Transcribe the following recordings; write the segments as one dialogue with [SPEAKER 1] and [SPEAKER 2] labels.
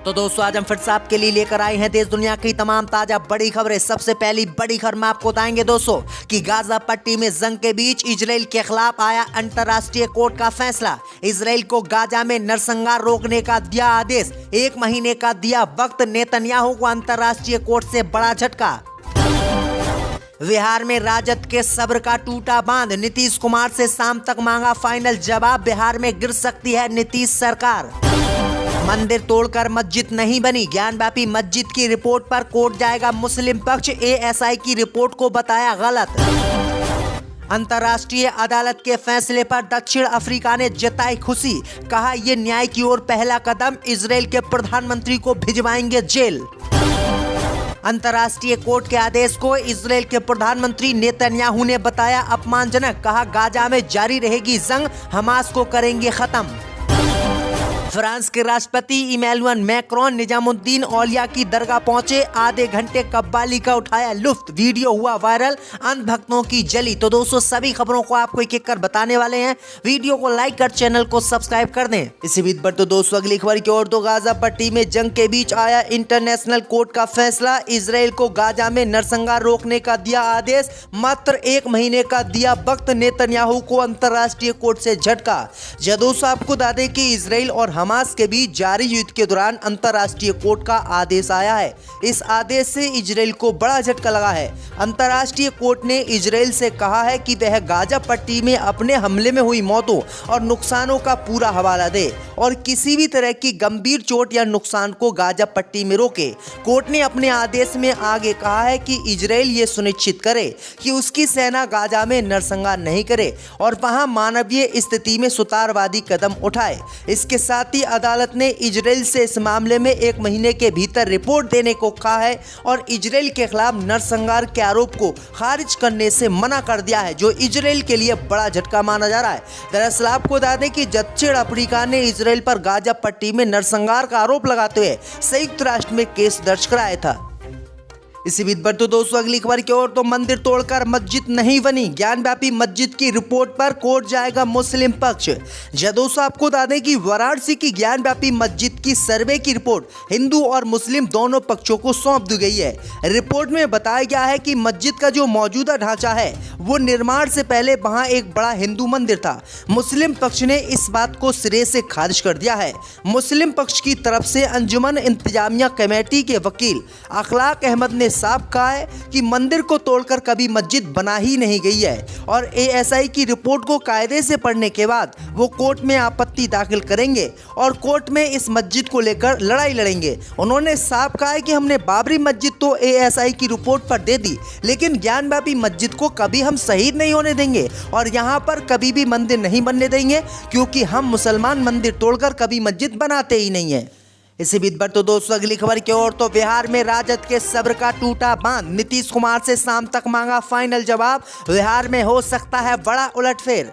[SPEAKER 1] तो दोस्तों आज हम फिर से आपके लिए लेकर आए हैं देश दुनिया की तमाम ताजा बड़ी खबरें। सबसे पहली बड़ी खबर में आपको बताएंगे दोस्तों कि गाजा पट्टी में जंग के बीच इजराइल के खिलाफ आया अंतर्राष्ट्रीय कोर्ट का फैसला। इजराइल को गाजा में नरसंहार रोकने का दिया आदेश, 1 महीने का दिया वक्त। नेतन्याहू को अंतर्राष्ट्रीय कोर्ट से बड़ा झटका। बिहार में राजद के सब्र का टूटा बांध, नीतीश कुमार से शाम तक मांगा फाइनल जवाब। बिहार में गिर सकती है नीतीश सरकार। मंदिर तोड़कर मस्जिद नहीं बनी, ज्ञानव्यापी मस्जिद की रिपोर्ट पर कोर्ट जाएगा मुस्लिम पक्ष। एएसआई की रिपोर्ट को बताया गलत। अंतर्राष्ट्रीय अदालत के फैसले पर दक्षिण अफ्रीका ने जताई खुशी, कहा यह न्याय की ओर पहला कदम। इजराइल के प्रधानमंत्री को भिजवाएंगे जेल। अंतर्राष्ट्रीय कोर्ट के आदेश को इजराइल के प्रधानमंत्री नेतन्याहू ने बताया अपमानजनक, कहा गाजा में जारी रहेगी जंग, हमास को करेंगे खत्म। फ्रांस के राष्ट्रपति इमैनुअल मैक्रोन निजामुद्दीन औलिया की दरगाह पहुंचे, आधे घंटे कव्वाली का उठाया लुत्फ, वीडियो हुआ वायरल, अंध भक्तों की जली। तो दोस्तों सभी खबरों को आपको एक एक कर बताने वाले हैं, वीडियो को लाइक कर चैनल को सब्सक्राइब कर दें। इसी बीच पर तो दोस्तों अगली खबर की ओर, तो गाजा पट्टी में जंग के बीच आया इंटरनेशनल कोर्ट का फैसला। इजराइल को गाजा में नरसंहार रोकने का दिया आदेश, मात्र 1 महीने का दिया वक्त। नेतन्याहू को अंतर्राष्ट्रीय कोर्ट से झटका। दोस्तों आपको बता दें कि इजराइल और हमास के बीच जारी युद्ध के दौरान अंतर्राष्ट्रीय कोर्ट का आदेश आया है। इस आदेश से इजराइल को बड़ा झटका लगा है। अंतर्राष्ट्रीय कोर्ट ने इजराइल से कहा है कि वह गाजा पट्टी में अपने हमले में हुई मौतों और नुकसानों का पूरा हवाला दे और किसी भी तरह की गंभीर चोट या नुकसान को गाजा पट्टी में रोके। कोर्ट ने अपने आदेश में आगे कहा है कि इजराइल ये सुनिश्चित करे कि उसकी सेना गाजा में नरसंहार नहीं करे और वहां मानवीय स्थिति में सुधारवादी कदम उठाए। इसके साथ ही अदालत ने इजराइल से इस मामले में 1 महीने के भीतर रिपोर्ट देने को कहा है और इजराइल के खिलाफ नरसंहार के आरोप को खारिज करने से मना कर दिया है, जो इजराइल के लिए बड़ा झटका माना जा रहा है। दरअसल आपको बता दें कि दक्षिण अफ्रीका ने इजराइल पर गाजा पट्टी में नरसंहार का आरोप लगाते हुए संयुक्त राष्ट्र में केस दर्ज कराया था। इसी बीच पर तो दोस्तों अगली खबर की ओर, तो मंदिर तोड़कर मस्जिद नहीं बनी, ज्ञानव्यापी मस्जिद की रिपोर्ट पर कोर्ट जाएगा मुस्लिम पक्ष। दोस्तों आपको बता दें कि वाराणसी की ज्ञानव्यापी मस्जिद की सर्वे की रिपोर्ट हिंदू और मुस्लिम दोनों पक्षों को सौंप दी गई है। रिपोर्ट में बताया गया है कि मस्जिद का जो मौजूदा ढांचा है वो निर्माण से पहले वहां एक बड़ा हिंदू मंदिर था। मुस्लिम पक्ष ने इस बात को सिरे से खारिज कर दिया है। मुस्लिम पक्ष की तरफ से अंजुमन इंतजामिया कमेटी के वकील अखलाक अहमद ने साफ कहा है कि मंदिर को तोड़कर कभी मस्जिद बना ही नहीं गई है और एएसआई की रिपोर्ट को कायदे से पढ़ने के बाद वो कोर्ट में आपत्ति दाखिल करेंगे और कोर्ट में इस मस्जिद को लेकर लड़ाई लड़ेंगे। उन्होंने साफ कहा है कि हमने बाबरी मस्जिद तो एएसआई की रिपोर्ट पर दे दी, लेकिन ज्ञानव्यापी मस्जिद को कभी हम शहीद नहीं होने देंगे और यहाँ पर कभी भी मंदिर नहीं बनने देंगे, क्योंकि हम मुसलमान मंदिर तोड़कर कभी मस्जिद बनाते ही नहीं है। इसी बीच पर तो दोस्तों अगली खबर की ओर, तो बिहार में राजद के सब्र का टूटा बांध, नीतीश कुमार से शाम तक मांगा फाइनल जवाब। बिहार में हो सकता है बड़ा उलटफेर।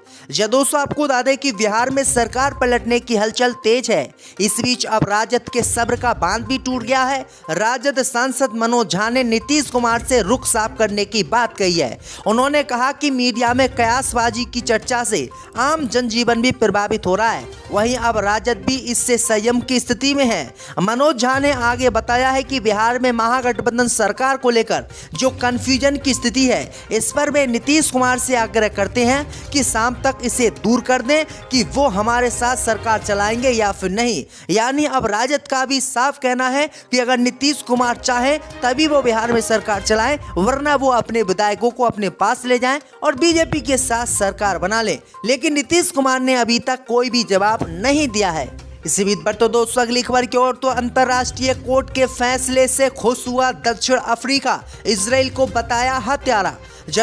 [SPEAKER 1] दोस्तों आपको बता दें कि बिहार में सरकार पलटने की हलचल तेज है। इस बीच अब राजद के सब्र का बांध भी टूट गया है। राजद सांसद मनोज झा ने नीतीश कुमार से रुख साफ करने की बात कही है। उन्होंने कहा कि मीडिया में कयासबाजी की चर्चा से आम जनजीवन भी प्रभावित हो रहा है, वहीं अब राजद भी इससे संयम की स्थिति में है। मनोज झा ने आगे बताया है कि बिहार में महागठबंधन सरकार को लेकर जो कंफ्यूजन की स्थिति है, इस पर वे नीतीश कुमार से आग्रह करते हैं कि शाम तक इसे दूर कर दें कि वो हमारे साथ सरकार चलाएंगे या फिर नहीं। यानी अब राजद का भी साफ कहना है कि अगर नीतीश कुमार चाहे तभी वो बिहार में सरकार चलाएं, वरना वो अपने विधायकों को अपने पास ले जाएं और बीजेपी के साथ सरकार बना लें। लेकिन नीतीश कुमार ने अभी तक कोई भी जवाब नहीं दिया है। इसी बीच पर तो दोस्तों अगली खबर की ओर, तो अंतर्राष्ट्रीय कोर्ट के फैसले से खुश हुआ दक्षिण अफ्रीका, इजराइल को बताया हत्यारा।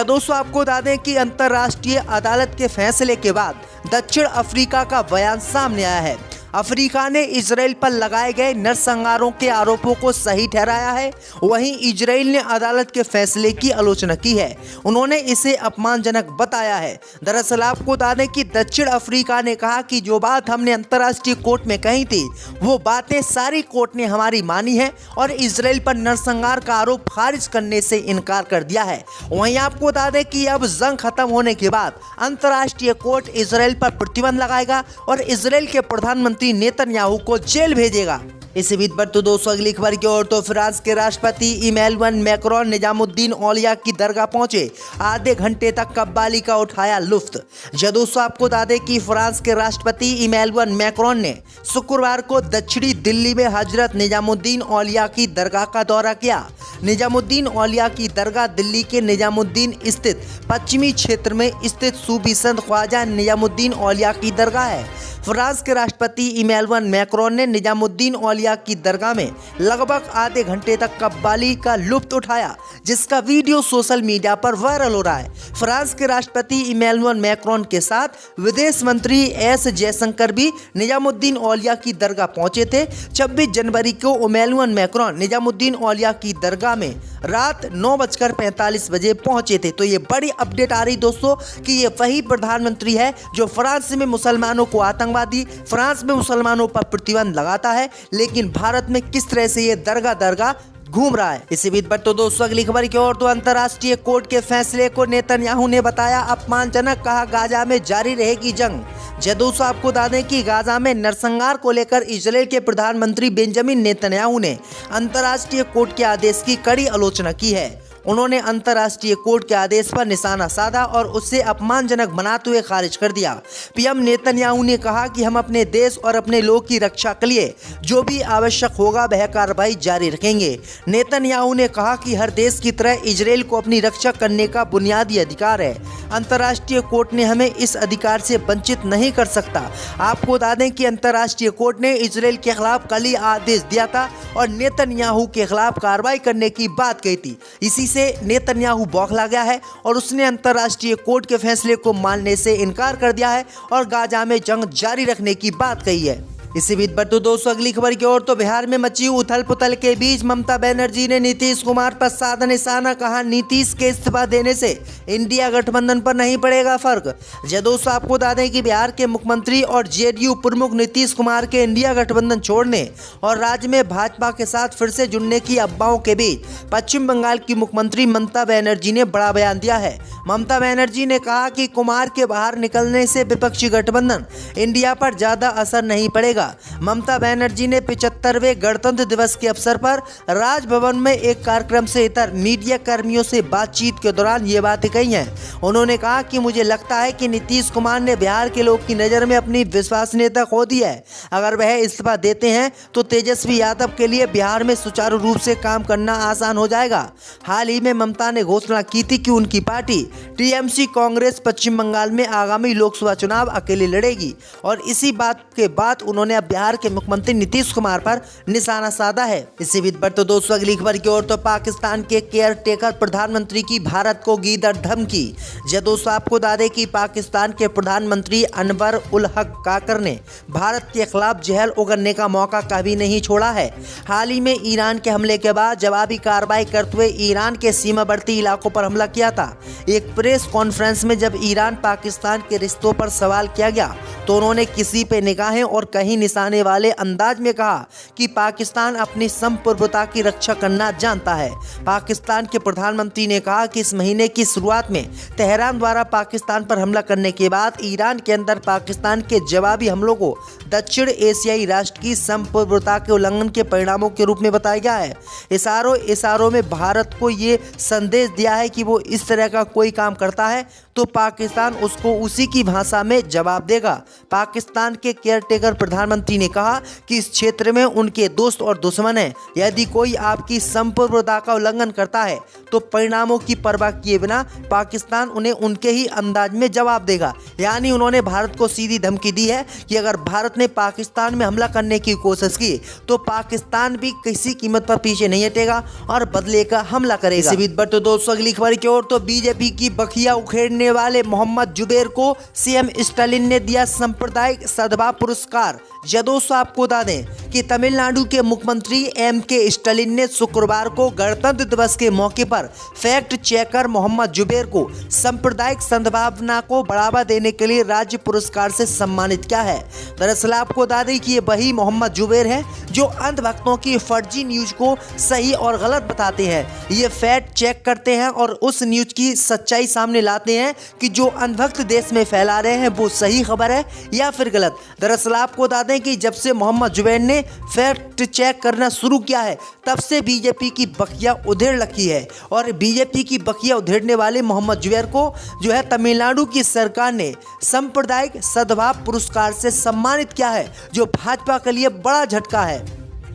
[SPEAKER 1] दोस्तों आपको बता दें कि अंतर्राष्ट्रीय अदालत के फैसले के बाद दक्षिण अफ्रीका का बयान सामने आया है। अफ्रीका ने इजराइल पर लगाए गए नरसंहारों के आरोपों को सही ठहराया है। वहीं इजराइल ने अदालत के फैसले की आलोचना की है। उन्होंने इसे अपमानजनक बताया है। दरअसल आपको बता दें कि दक्षिण अफ्रीका ने कहा कि जो बात हमने अंतर्राष्ट्रीय कोर्ट में कही थी वो बातें सारी कोर्ट ने हमारी मानी है और इजराइल पर नरसंहार का आरोप खारिज करने से इनकार कर दिया है। वहीं आपको बता दें कि अब जंग खत्म होने के बाद अंतर्राष्ट्रीय कोर्ट इजराइल पर प्रतिबंध लगाएगा और इजराइल के प्रधानमंत्री नेतन्याहू को जेल भेजेगा। इसी बीच पर तो दोस्तों अगली खबर की ओर तो फ्रांस के राष्ट्रपति इमैनुअल मैक्रोन निजामुद्दीन औलिया की दरगाह पहुंचे, आधे घंटे तक कव्वाली का उठाया लुत्फ। जो दोस्तों आपको बता दें कि फ्रांस के राष्ट्रपति इमैनुअल मैक्रोन ने शुक्रवार को दक्षिणी दिल्ली में हजरत निजामुद्दीन औलिया की दरगाह का दौरा किया। निजामुद्दीन औलिया की दरगाह दिल्ली के निजामुद्दीन स्थित पश्चिमी क्षेत्र में स्थित सूफी संत ख्वाजा निजामुद्दीन औलिया की दरगाह है। फ्रांस के राष्ट्रपति इमैनुअल मैक्रोन ने निजामुद्दीन औलिया की दरगाह में लगभग आधे घंटे तक कव्वाली का लुत्फ उठाया, जिसका वीडियो सोशल मीडिया पर वायरल हो रहा है। फ्रांस के राष्ट्रपति इमैनुअल मैक्रोन के साथ विदेश मंत्री एस जयशंकर भी निजामुद्दीन औलिया की दरगाह पहुंचे थे। 26 जनवरी को इमैनुअल मैक्रोन निजामुद्दीन औलिया की दरगाह में रात 9:45 बजे पहुंचे थे। तो ये बड़ी अपडेट आ रही दोस्तों कि ये वही प्रधानमंत्री है जो फ्रांस में मुसलमानों को आतंकवादी, फ्रांस में मुसलमानों पर प्रतिबंध लगाता है, लेकिन भारत में किस तरह से ये दरगाह घूम रहा है। इसी बीच पर तो दोस्तों अगली खबर की ओर तो अंतर्राष्ट्रीय कोर्ट के फैसले को नेतन्याहू ने बताया अपमानजनक, कहा गाजा में जारी रहेगी जंग। दोस्तों आपको बता दें कि गाजा में नरसंहार को लेकर इजराइल के प्रधानमंत्री बेंजामिन नेतन्याहू ने अंतर्राष्ट्रीय कोर्ट के आदेश की कड़ी आलोचना की है। उन्होंने अंतर्राष्ट्रीय कोर्ट के आदेश पर निशाना साधा और उससे अपमानजनक बनाते हुए खारिज कर दिया। पीएम नेतन्याहू ने कहा कि हम अपने देश और अपने लोग की रक्षा के लिए जो भी आवश्यक होगा वह कार्रवाई जारी रखेंगे। नेतन्याहू ने कहा कि हर देश की तरह इजराइल को अपनी रक्षा करने का बुनियादी अधिकार है। अंतर्राष्ट्रीय कोर्ट ने हमें इस अधिकार से वंचित नहीं कर सकता। आपको बता दें कि अंतर्राष्ट्रीय कोर्ट ने इजराइल के खिलाफ कल ही आदेश दिया था और नेतन्याहू के खिलाफ कार्रवाई करने की बात कही थी। इसी से नेतन्याहू बौखला गया है और उसने अंतर्राष्ट्रीय कोर्ट के फैसले को मानने से इनकार कर दिया है और गाजा में जंग जारी रखने की बात कही है। इसी बीच पर तो दोस्तों अगली खबर की ओर तो बिहार में मची उथल पुथल के बीच ममता बनर्जी ने नीतीश कुमार पर साधा निशाना, कहा नीतीश के इस्तीफा देने से इंडिया गठबंधन पर नहीं पड़ेगा फर्क। दोस्तों आपको बता दें कि बिहार के मुख्यमंत्री और जेडीयू प्रमुख नीतीश कुमार के इंडिया गठबंधन छोड़ने और राज्य में भाजपा के साथ फिर से जुड़ने की अफवाहों के बीच पश्चिम बंगाल की मुख्यमंत्री ममता बनर्जी ने बड़ा बयान दिया है। ममता बनर्जी ने कहा कि कुमार के बाहर निकलने से विपक्षी गठबंधन इंडिया पर ज्यादा असर नहीं पड़ेगा। ममता बनर्जी ने 75वें गणतंत्र दिवस के अवसर पर राजभवन में एक कार्यक्रम से इतर मीडिया कर्मियों से बातचीत के दौरान ये बातें कही हैं। उन्होंने कहा कि मुझे लगता है कि नीतीश कुमार ने बिहार के लोग की नज़र में अपनी विश्वसनीयता खो दी है। अगर वह इस्तीफा देते हैं तो तेजस्वी यादव के लिए बिहार में सुचारू रूप से काम करना आसान हो जाएगा। हाल ही में ममता ने घोषणा की थी कि उनकी पार्टी टीएमसी कांग्रेस पश्चिम बंगाल में आगामी लोकसभा चुनाव अकेले लड़ेगी और इसी बात के बाद उन्होंने अब बिहार के मुख्यमंत्री नीतीश कुमार पर निशाना साधा है। इसी बीच पर तो दोस्तों अगली खबर की ओर तो पाकिस्तान के केयर टेकर प्रधानमंत्री की भारत को गीदड़ धमकी। दोस्तों आपको बता दें कि पाकिस्तान के प्रधानमंत्री अनवर उल हक काकर ने भारत के खिलाफ जहर उगलने का मौका कभी नहीं छोड़ा है। हाल ही में ईरान के हमले के बाद जवाबी कार्रवाई करते हुए ईरान के सीमावर्ती इलाकों पर हमला किया था। एक प्रेस कॉन्फ्रेंस में जब ईरान पाकिस्तान के रिश्तों पर सवाल किया गया तो उन्होंने किसी पे निगाहें और कहीं निशाने वाले अंदाज में कहा कि पाकिस्तान अपनी संप्रभुता की रक्षा करना जानता है। पाकिस्तान के प्रधानमंत्री ने कहा कि इस महीने की शुरुआत में तेहरान द्वारा पाकिस्तान पर हमला करने के बाद ईरान के अंदर पाकिस्तान के जवाबी हमलों को दक्षिण एशियाई राष्ट्र की संप्रभुता के उल्लंघन के परिणामों के रूप में बताया गया है। इशारों में भारत को ये संदेश दिया है कि वो इस तरह का कोई काम करता है तो पाकिस्तान उसको उसी की भाषा में जवाब देगा। पाकिस्तान के केयरटेकर प्रधानमंत्री ने कहा कि इस क्षेत्र में उनके दोस्त और दुश्मन हैं। यदि कोई आपकी संप्रभुता का उल्लंघन करता है तो परिणामों की परवाह किए बिना पाकिस्तान उन्हें उनके ही अंदाज में जवाब देगा। यानी उन्होंने भारत को सीधी धमकी दी है कि अगर भारत ने पाकिस्तान में हमला करने की कोशिश की तो पाकिस्तान भी किसी कीमत पर पीछे नहीं हटेगा और बदले का हमला करेगा। इसी बीच तो दोस्तों अगली खबर की ओर तो बीजेपी की बखिया उखेड़ने वाले मोहम्मद जुबैर को सीएम स्टालिन ने दिया सांप्रदायिक सद्भाव पुरस्कार। दोस्तों आपको बता दें कि तमिलनाडु के मुख्यमंत्री एम.के. स्टालिन ने शुक्रवार को गणतंत्र दिवस के मौके पर फैक्ट चेकर मोहम्मद जुबैर को सांप्रदायिक सद्भावना को बढ़ावा देने के लिए राज्य पुरस्कार से सम्मानित किया है। दरअसल आपको बता दें कि ये वही मोहम्मद जुबैर हैं जो अंधभक्तों की फर्जी न्यूज को सही और गलत बताते हैं। ये फैक्ट चेक करते हैं और उस न्यूज की सच्चाई सामने लाते हैं कि जो अंधभक्त देश में फैला रहे हैं वो सही खबर है या फिर गलत। दरअसल आपको बता दें कि जब से मोहम्मद जुबैर ने फैक्ट चेक करना शुरू किया है तब से बीजेपी की बखिया उधेड़ रखी है। और बीजेपी की बखिया उधेड़ने वाले मोहम्मद जुबैर को जो है तमिलनाडु की सरकार ने सांप्रदायिक सद्भाव पुरस्कार से सम्मानित किया है, जो भाजपा के लिए बड़ा झटका है।